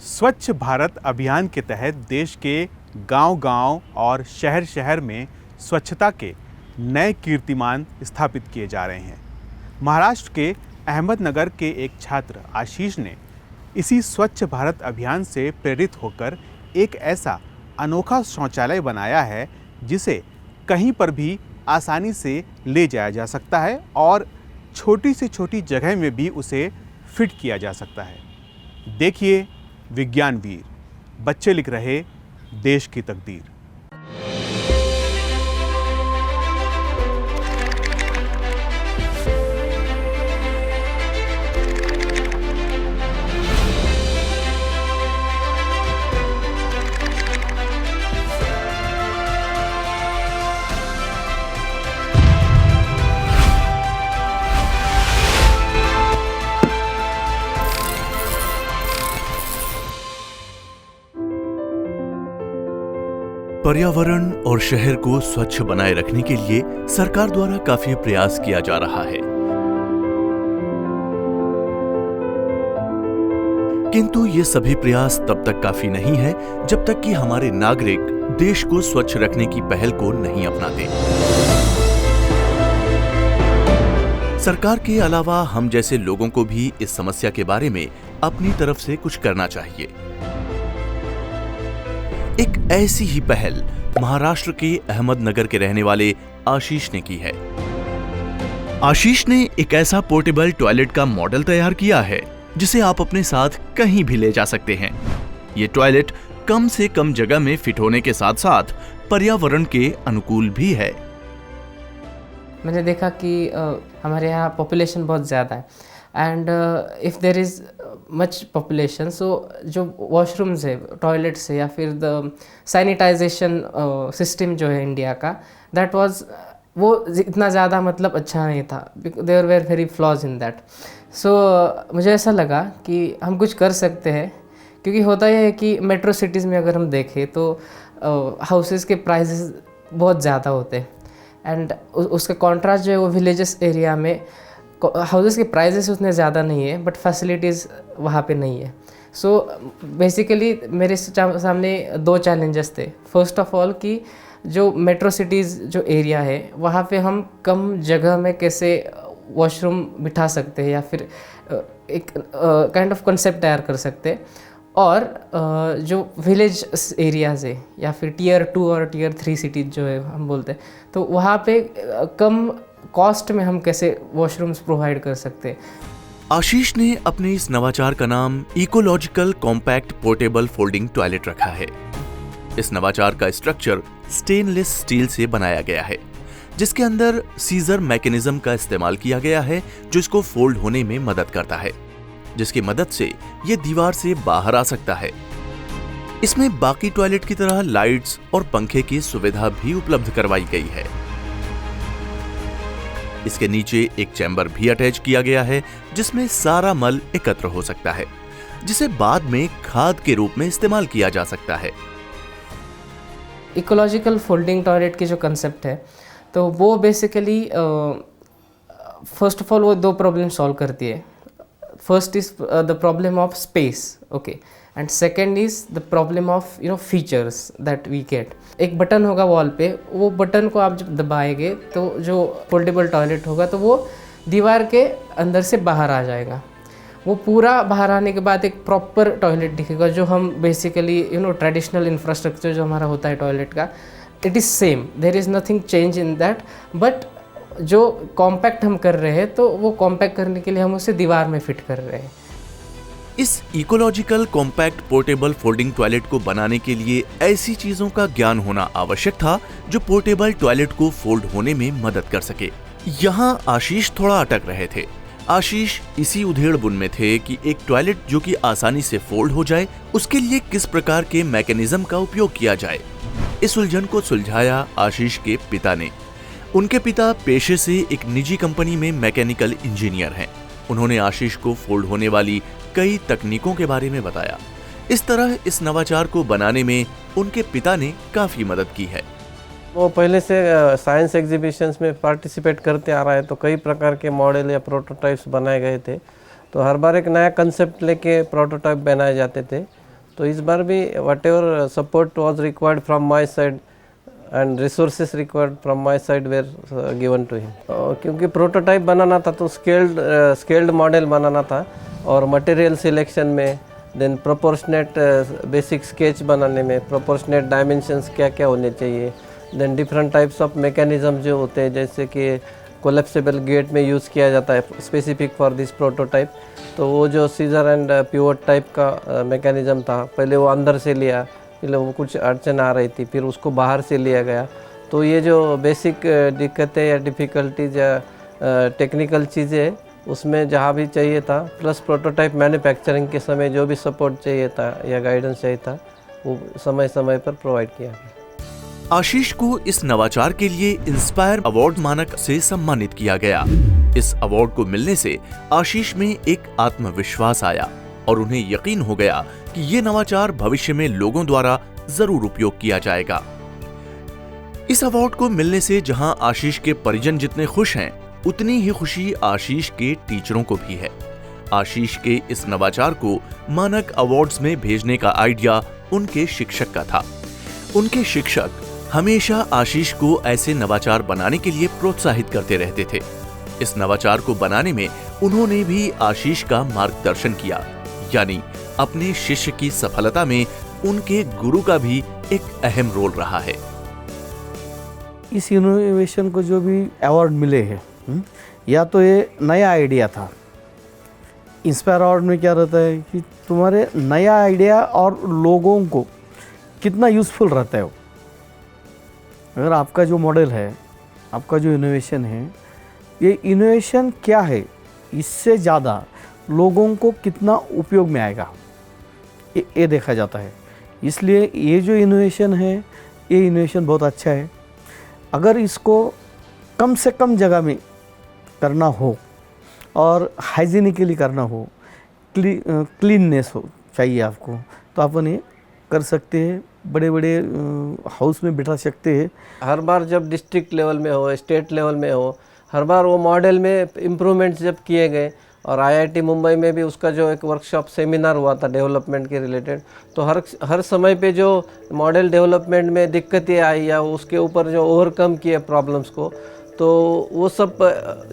स्वच्छ भारत अभियान के तहत देश के गांव-गांव और शहर-शहर में स्वच्छता के नए कीर्तिमान स्थापित किए जा रहे हैं। महाराष्ट्र के अहमदनगर के एक छात्र आशीष ने इसी स्वच्छ भारत अभियान से प्रेरित होकर एक ऐसा अनोखा शौचालय बनाया है जिसे कहीं पर भी आसानी से ले जाया जा सकता है और छोटी से छोटी जगह में भी उसे फिट किया जा सकता है। देखिए विज्ञान वीर, बच्चे लिख रहे देश की तकदीर। पर्यावरण और शहर को स्वच्छ बनाए रखने के लिए सरकार द्वारा काफी प्रयास किया जा रहा है, किंतु ये सभी प्रयास तब तक काफी नहीं है जब तक कि हमारे नागरिक देश को स्वच्छ रखने की पहल को नहीं अपनाते। सरकार के अलावा हम जैसे लोगों को भी इस समस्या के बारे में अपनी तरफ से कुछ करना चाहिए। एक ऐसी ही पहल महाराष्ट्र के अहमदनगर के रहने वाले आशीष ने की है। आशीष ने एक ऐसा पोर्टेबल टॉयलेट का मॉडल तैयार किया है जिसे आप अपने साथ कहीं भी ले जा सकते हैं। ये टॉयलेट कम से कम जगह में फिट होने के साथ साथ पर्यावरण के अनुकूल भी है। मैंने देखा कि हमारे यहाँ पॉपुलेशन बहुत ज़्यादा है and if there is much population, so जो वॉशरूम्स है, टॉयलेट्स है या फिर द सैनिटाइजेशन सिस्टम जो है इंडिया का, दैट वाज वो इतना ज़्यादा मतलब अच्छा नहीं था। There were very flaws in that. So मुझे ऐसा लगा कि हम कुछ कर सकते हैं, क्योंकि होता यह है कि मेट्रो सिटीज़ में अगर हम देखें तो हाउसेस के प्राइसेस बहुत ज़्यादा होते हैं एंड उसका कॉन्ट्रास्ट जो है वो विलेजेस एरिया में हाउसेस के प्राइसेस उतने ज़्यादा नहीं है बट फैसिलिटीज़ वहाँ पे नहीं है। सो बेसिकली मेरे सामने दो चैलेंजेस थे। फर्स्ट ऑफ ऑल कि जो मेट्रो सिटीज़ जो एरिया है वहाँ पे हम कम जगह में कैसे वॉशरूम बिठा सकते हैं या फिर एक काइंड ऑफ कंसेप्ट तैयार कर सकते हैं, और जो विलेज एरियाज़ है या फिर टियर 2 और टियर 3 सिटीज़ जो है हम बोलते हैं, तो वहाँ पे कम कॉस्ट में हम कैसे वॉशरूम्स प्रोवाइड कर सकते हैं। आशीष ने अपने इस नवाचार का नाम ecological compact portable folding toilet रखा है। इस नवाचार का स्ट्रक्चर स्टेनलेस स्टील से बनाया गया है, जिसके अंदर सीजर मैकेनिज्म का इस्तेमाल किया गया है जो इसको फोल्ड होने में मदद करता है, जिसकी मदद से ये दीवार से बाहर आ सकता है। इसमें बाकी टॉयलेट की तरह लाइट्स और पंखे की सुविधा भी उपलब्ध करवाई गई है। इसके नीचे एक चैम्बर भी अटैच किया गया है जिसमें सारा मल एकत्र हो सकता है, जिसे बाद में खाद के रूप में इस्तेमाल किया जा सकता है। इकोलॉजिकल फोल्डिंग टॉयलेट की जो कंसेप्ट है तो वो बेसिकली फर्स्ट ऑफ ऑल वो दो प्रॉब्लम सॉल्व करती है। First is the problem of space, okay, and second is the problem of features that we get. एक बटन होगा वॉल पे, वो बटन को आप जब दबाएंगे तो जो फोल्डेबल टॉयलेट होगा तो वो दीवार के अंदर से बाहर आ जाएगा। वो पूरा बाहर आने के बाद एक प्रॉपर टॉयलेट दिखेगा, जो हम बेसिकली ट्रेडिशनल इंफ्रास्ट्रक्चर जो हमारा होता है टॉयलेट का, it is same, there is nothing change in that. But जो कॉम्पैक्ट हम कर रहे हैं तो वो कॉम्पैक्ट करने के लिए हम उसे दीवार में फिट कर रहे हैं। इस ecological compact portable folding toilet को बनाने के लिए ऐसी चीजों का ज्ञान होना आवश्यक था जो पोर्टेबल टॉयलेट को फोल्ड होने में मदद कर सके। यहाँ आशीष थोड़ा अटक रहे थे। आशीष इसी उधेड़-बुन में थे कि एक टॉयलेट जो कि आसानी से फोल्ड हो जाए, उसके लिए किस प्रकार के मैकेनिज्म का उपयोग किया जाए। इस उलझन को सुलझाया आशीष के पिता ने। उनके पिता पेशे से एक निजी कंपनी में मैकेनिकल इंजीनियर हैं। उन्होंने आशीष को फोल्ड होने वाली कई तकनीकों के बारे में बताया। इस तरह इस नवाचार को बनाने में उनके पिता ने काफी मदद की है। वो पहले से साइंस एग्जीबिशंस में पार्टिसिपेट करते आ रहा है, तो कई प्रकार के मॉडल या प्रोटोटाइप्स बनाए गए थे तो हर बार एक नया कंसेप्ट लेके प्रोटोटाइप बनाए जाते थे। तो इस बार भी whatever support was required from my side and resources required from my side were given to him. क्योंकि प्रोटोटाइप बनाना था तो स्केल्ड मॉडल बनाना था, और मटेरियल सिलेक्शन में, देन प्रोपोर्शनेट बेसिक स्केच बनाने में प्रोपोर्शनेट डायमेंशंस क्या क्या होने चाहिए, then different types of mechanism जो होते हैं, जैसे कि कोलेप्सिबल गेट में यूज़ किया जाता है स्पेसिफिक फॉर दिस प्रोटोटाइप। तो वो जो सीजर एंड पिवोट टाइप का मैकेनिज्म था, पहले वो अंदर से लिया, फिर वो कुछ अड़चन आ रही थी, फिर उसको बाहर से लिया गया। तो ये जो बेसिक दिक्कतें या डिफ़िकल्टीज या टेक्निकल चीज़ें उसमें जहाँ भी चाहिए था, प्लस प्रोटोटाइप मैन्युफैक्चरिंग के समय जो भी सपोर्ट चाहिए था या गाइडेंस चाहिए था, वो समय समय पर प्रोवाइड किया गया। आशीष को इस नवाचार के लिए इंस्पायर अवार्ड मानक से सम्मानित किया गया। इस अवार्ड को मिलने से आशीष में एक आत्मविश्वास आया और उन्हें यकीन हो गया कि ये नवाचार भविष्य में लोगों द्वारा जरूर उपयोग किया जाएगा। इस अवार्ड को मिलने से जहां आशीष के परिजन जितने खुश हैं, उतनी ही खुशी आशीष के टीचरों को भी है। आशीष के इस नवाचार को मानक अवार्ड्स में भेजने का आइडिया उनके शिक्षक का था। उनके शिक्षक हमेशा आशीष को ऐसे नवाचार बनाने के लिए प्रोत्साहित करते रहते थे। इस नवाचार को बनाने में उन्होंने भी आशीष का मार्गदर्शन किया, यानी अपने शिष्य की सफलता में उनके गुरु का भी एक अहम रोल रहा है। इस इनोवेशन को जो भी अवार्ड मिले हैं, या तो ये नया आइडिया था। इंस्पायर अवार्ड में क्या रहता है कि तुम्हारे नया आइडिया और लोगों को कितना यूज़फुल रहता है। अगर आपका जो मॉडल है, आपका जो इनोवेशन है, ये इनोवेशन क्या है, इससे ज़्यादा लोगों को कितना उपयोग में आएगा, ये देखा जाता है। इसलिए ये जो इनोवेशन है, ये इनोवेशन बहुत अच्छा है। अगर इसको कम से कम जगह में करना हो और हाइजीनिकली करना हो, क्लीननेस हो चाहिए आपको, तो अपन ये कर सकते हैं। बड़े बड़े हाउस में बिठा सकते हैं। हर बार जब डिस्ट्रिक्ट लेवल में हो, स्टेट लेवल में हो, हर बार वो मॉडल में इम्प्रूवमेंट्स जब किए गए, और आईआईटी मुंबई में भी उसका जो एक वर्कशॉप सेमिनार हुआ था डेवलपमेंट के रिलेटेड, तो हर समय पे जो मॉडल डेवलपमेंट में दिक्कतें आई या उसके ऊपर जो ओवरकम किए प्रॉब्लम्स को, तो वो सब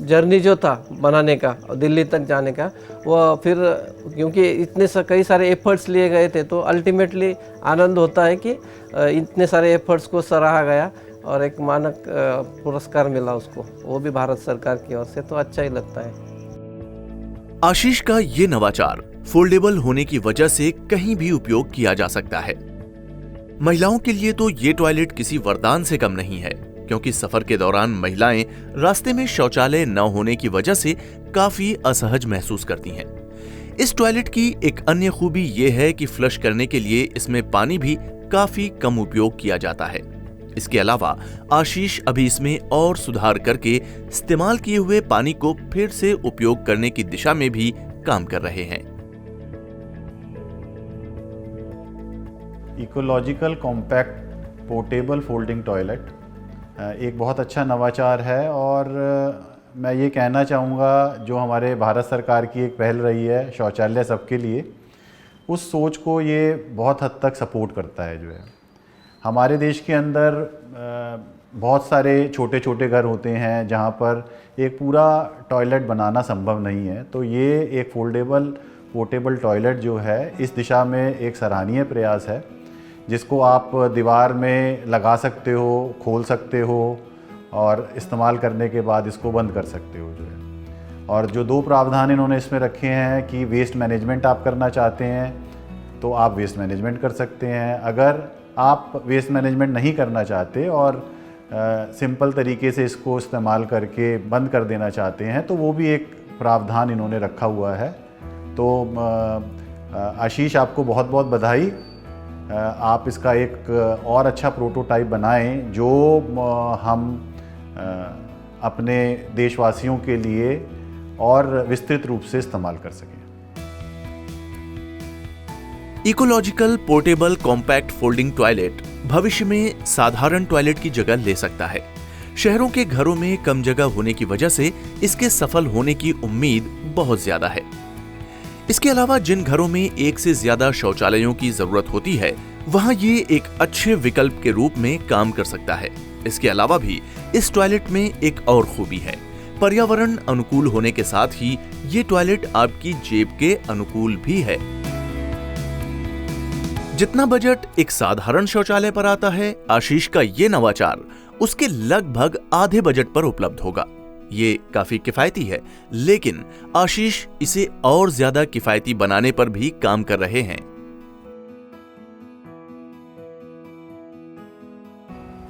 जर्नी जो था बनाने का, दिल्ली तक जाने का, वो फिर क्योंकि इतने कई सारे एफर्ट्स लिए गए थे, तो अल्टीमेटली आनंद होता है कि इतने सारे एफर्ट्स को सराहा गया और एक मानक पुरस्कार मिला उसको, वो भी भारत सरकार की ओर से, तो अच्छा ही लगता है। आशीष का ये नवाचार फोल्डेबल होने की वजह से कहीं भी उपयोग किया जा सकता है। महिलाओं के लिए तो ये टॉयलेट किसी वरदान से कम नहीं है, क्योंकि सफर के दौरान महिलाएं रास्ते में शौचालय न होने की वजह से काफी असहज महसूस करती हैं। इस टॉयलेट की एक अन्य खूबी ये है कि फ्लश करने के लिए इसमें पानी भी काफी कम उपयोग किया जाता है। इसके अलावा आशीष अभी इसमें और सुधार करके इस्तेमाल किए हुए पानी को फिर से उपयोग करने की दिशा में भी काम कर रहे हैं। Ecological compact portable folding toilet एक बहुत अच्छा नवाचार है, और मैं ये कहना चाहूँगा जो हमारे भारत सरकार की एक पहल रही है शौचालय सबके लिए, उस सोच को ये बहुत हद तक सपोर्ट करता है। जो है हमारे देश के अंदर बहुत सारे छोटे छोटे घर होते हैं जहाँ पर एक पूरा टॉयलेट बनाना संभव नहीं है, तो ये एक फोल्डेबल पोर्टेबल टॉयलेट जो है इस दिशा में एक सराहनीय प्रयास है, जिसको आप दीवार में लगा सकते हो, खोल सकते हो और इस्तेमाल करने के बाद इसको बंद कर सकते हो। जो है और जो दो प्रावधान इन्होंने इसमें रखे हैं कि वेस्ट मैनेजमेंट आप करना चाहते हैं तो आप वेस्ट मैनेजमेंट कर सकते हैं, अगर आप वेस्ट मैनेजमेंट नहीं करना चाहते और सिंपल तरीके से इसको इस्तेमाल करके बंद कर देना चाहते हैं तो वो भी एक प्रावधान इन्होंने रखा हुआ है। तो आशीष आपको बहुत बहुत बधाई, आप इसका एक और अच्छा प्रोटोटाइप बनाएं जो हम अपने देशवासियों के लिए और विस्तृत रूप से इस्तेमाल कर सकें। Ecological portable compact folding toilet भविष्य में साधारण टॉयलेट की जगह ले सकता है। शहरों के घरों में कम जगह होने की वजह से इसके सफल होने की उम्मीद बहुत ज्यादा है। इसके अलावा जिन घरों में एक से ज्यादा शौचालयों की जरूरत होती है वहां ये एक अच्छे विकल्प के रूप में काम कर सकता है। इसके अलावा भी इस टॉयलेट में एक और खूबी है, पर्यावरण अनुकूल होने के साथ ही ये टॉयलेट आपकी जेब के अनुकूल भी है। जितना बजट एक साधारण शौचालय पर आता है, आशीष का ये नवाचार उसके लगभग आधे बजट पर उपलब्ध होगा। ये काफी किफायती है, लेकिन आशीष इसे और ज्यादा किफायती बनाने पर भी काम कर रहे हैं।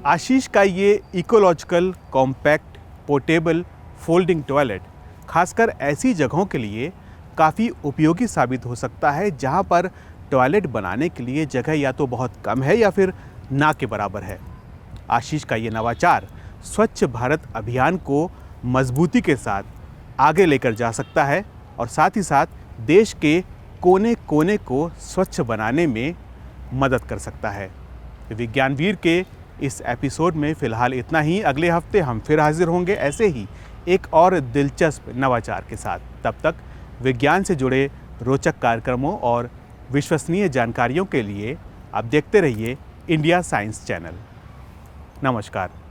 आशीष का ये ecological compact portable folding toilet खासकर ऐसी जगहों के लिए काफ़ी उपयोगी साबित हो सकता है जहां पर टॉयलेट बनाने के लिए जगह या तो बहुत कम है या फिर ना के बराबर है। आशीष का ये नवाचार स्वच्छ भारत अभियान को मजबूती के साथ आगे लेकर जा सकता है और साथ ही साथ देश के कोने कोने को स्वच्छ बनाने में मदद कर सकता है। विज्ञानवीर के इस एपिसोड में फ़िलहाल इतना ही। अगले हफ्ते हम फिर हाजिर होंगे ऐसे ही एक और दिलचस्प नवाचार के साथ। तब तक विज्ञान से जुड़े रोचक कार्यक्रमों और विश्वसनीय जानकारियों के लिए आप देखते रहिए इंडिया साइंस चैनल। नमस्कार।